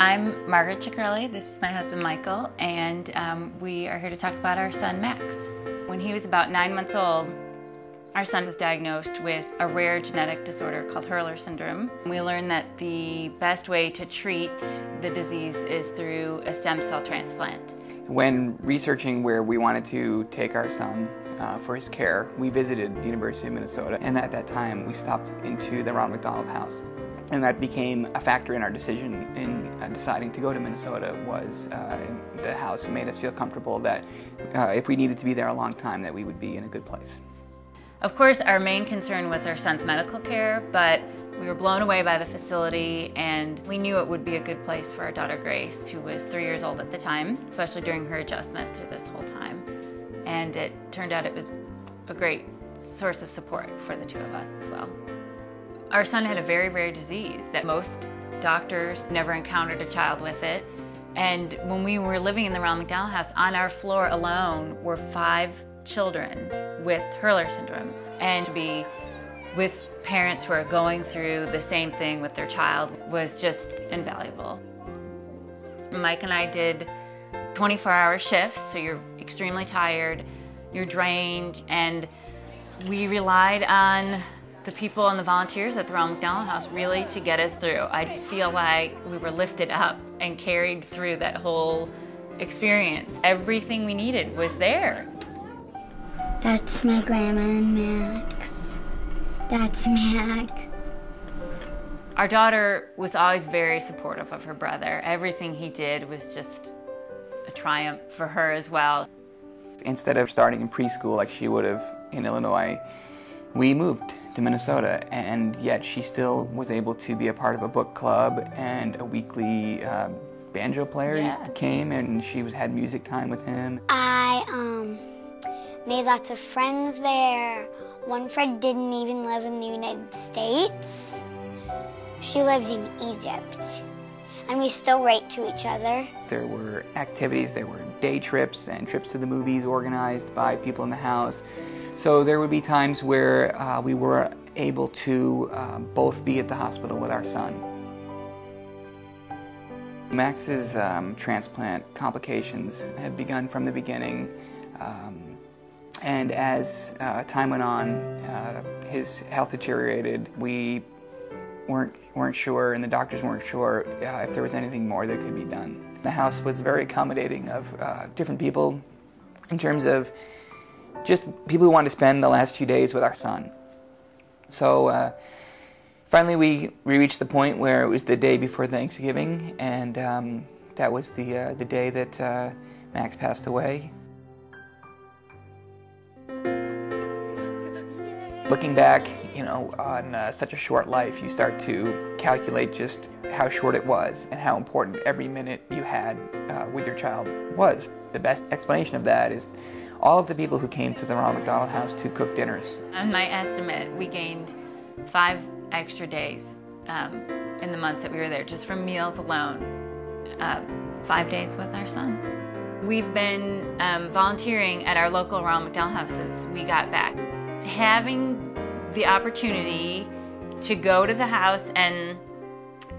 I'm Margaret Ciccarelli. This is my husband Michael, and we are here to talk about our son Max. When he was about 9 months old, our son was diagnosed with a rare genetic disorder called Hurler syndrome. We learned that the best way to treat the disease is through a stem cell transplant. When researching where we wanted to take our son for his care, we visited the University of Minnesota, and at that time we stopped into the Ronald McDonald House. And that became a factor in our decision in deciding to go to Minnesota. Was the house made us feel comfortable that if we needed to be there a long time, that we would be in a good place. Of course, our main concern was our son's medical care, but we were blown away by the facility, and we knew it would be a good place for our daughter Grace, who was 3 years old at the time, especially during her adjustment through this whole time. And it turned out it was a great source of support for the two of us as well. Our son had a very rare disease that most doctors never encountered a child with it. And when we were living in the Ronald McDonald House, on our floor alone were 5 children with Hurler syndrome. And to be with parents who are going through the same thing with their child was just invaluable. Mike and I did 24-hour shifts, so you're extremely tired, you're drained, and we relied on the people and the volunteers at the Ronald McDonald House really to get us through. I feel like we were lifted up and carried through that whole experience. Everything we needed was there. That's my grandma and Max. That's Max. Our daughter was always very supportive of her brother. Everything he did was just a triumph for her as well. Instead of starting in preschool like she would have in Illinois, we moved to Minnesota, and yet she still was able to be a part of a book club, and a weekly banjo player came, and she had music time with him. I made lots of friends there. One friend didn't even live in the United States. She lived in Egypt, and we still write to each other. There were activities, there were day trips and trips to the movies organized by people in the house. So there would be times where we were able to both be at the hospital with our son. Max's transplant complications had begun from the beginning, and as time went on, his health deteriorated. We weren't sure, and the doctors weren't sure if there was anything more that could be done. The house was very accommodating of different people in terms of just people who wanted to spend the last few days with our son. So finally we reached the point where it was the day before Thanksgiving, and that was the day that Max passed away. Looking back, on such a short life, you start to calculate just how short it was and how important every minute you had with your child was. The best explanation of that is all of the people who came to the Ronald McDonald House to cook dinners. On my estimate, we gained 5 extra days in the months that we were there, just from meals alone. 5 days with our son. We've been volunteering at our local Ronald McDonald House since we got back. Having the opportunity to go to the house and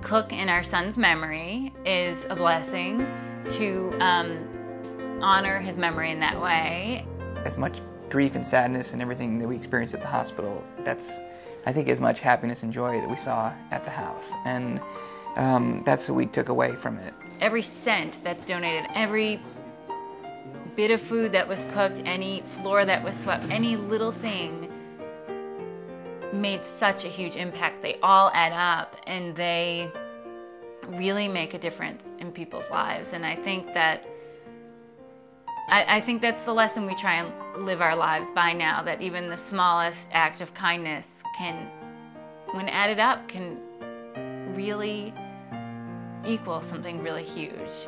cook in our son's memory is a blessing. To honor his memory in that way. As much grief and sadness and everything that we experienced at the hospital, that's, I think, as much happiness and joy that we saw at the house. And that's what we took away from it. Every cent that's donated, every bit of food that was cooked, any floor that was swept, any little thing made such a huge impact. They all add up, and they really make a difference in people's lives. And I think that I think that's the lesson we try and live our lives by now, that even the smallest act of kindness can, when added up, can really equal something really huge.